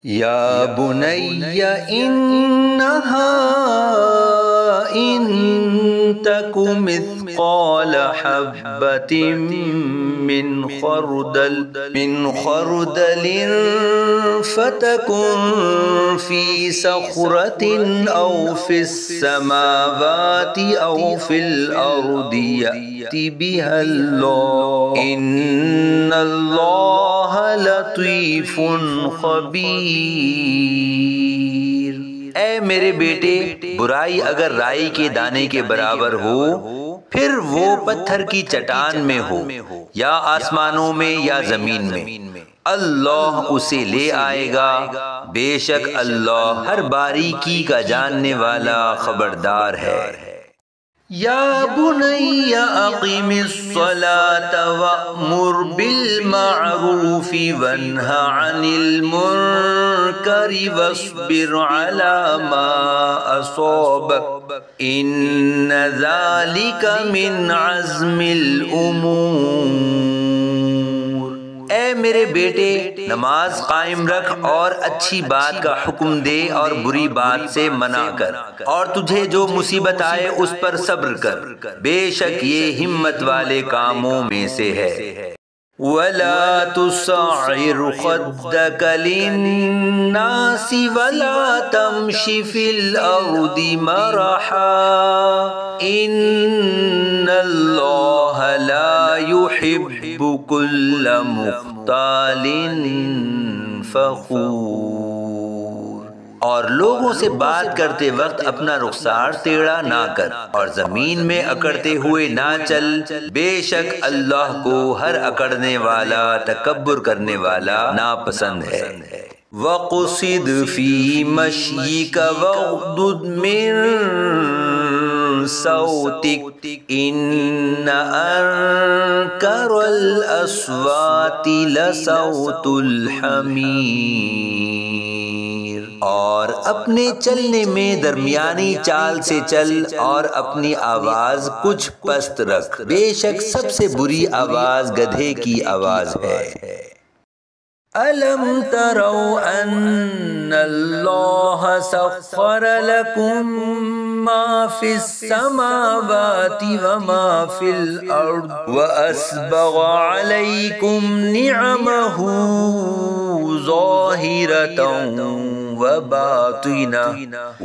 یا بنی انہا ان تک مثقال حبۃ من خردل فتکن فی صخرۃ او فی السماوات او فی الارض یأت بہا اللہ ان اللہ لطیف خبیر۔ اے میرے بیٹے، برائی اگر رائی کے دانے کے برابر ہو، پھر وہ پتھر کی چٹان میں ہو یا آسمانوں میں یا زمین میں، اللہ اسے لے آئے گا، بے شک اللہ ہر باریکی کا جاننے والا خبردار ہے۔ یا بنی اقم الصلاة وأمر بالمعروف وانہ عن المنکر واصبر على ما اصابک ان ذلک من عزم الامور۔ اے میرے بیٹے، نماز قائم رکھ اور اچھی بات کا حکم دے اور بری بات سے منع کر، اور تجھے جو مصیبت آئے اس پر صبر کر، بے شک یہ ہمت والے کاموں میں سے ہے۔ وَلَا تُصَعِّرْ خَدَّكَ لِلنَّاسِ وَلَا تَمْشِ فِي الْأَرْضِ مَرَحًا إِنَّ اللَّهَ لَا يُحِبُّ كُلَّ مُخْتَالٍ فَخُورٍ۔ اور لوگوں سے بات کرتے وقت اپنا رخسار ٹیڑھا نہ کر اور زمین میں اکڑتے ہوئے نہ چل، بے شک اللہ کو ہر اکڑنے والا، تکبر کرنے والا ناپسند ہے۔ وَاقْصِدْ فِي مَشْيِكَ وَاغْضُضْ مِن صَوْتِكَ إِنَّ أَنكَرَ الْأَصْوَاتِ لَصَوْتُ الْحَمِيرِ۔ اور اپنے چلنے میں درمیانی چال سے چل اور اپنی آواز کچھ پست رکھ، بے شک سب سے بری آواز گدھے کی آواز ہے۔ أَلَمْ تَرَوْا أَنَّ اللَّهَ سَخَّرَ لَكُم مَّا فِي السَّمَاوَاتِ وَمَا فِي الْأَرْضِ وَأَسْبَغَ عَلَيْكُمْ نِعَمَهُ ظَاهِرَةً وَبَاطِنَةً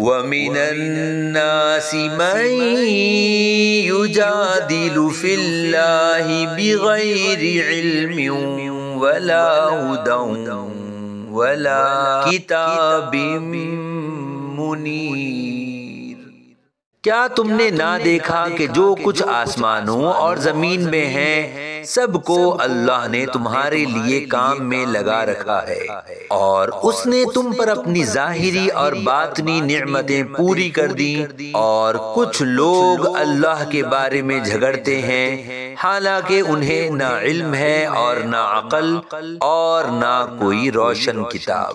وَمِنَ النَّاسِ مَن يُجَادِلُ فِي اللَّهِ بِغَيْرِ عِلْمٍ وَلَا هُدًى وَلَا کتاب منیر۔ کیا تم نے نہ دیکھا کہ جو کچھ آسمانوں اور زمین میں ہیں، سب کو اللہ نے تمہارے لیے کام میں لگا رکھا ہے، اور اس نے تم پر اپنی ظاہری اور باطنی نعمتیں پوری کر دیں، اور کچھ لوگ اللہ کے بارے میں جھگڑتے ہیں حالانکہ انہیں نہ علم ہے اور نہ عقل اور نہ کوئی روشن کتاب۔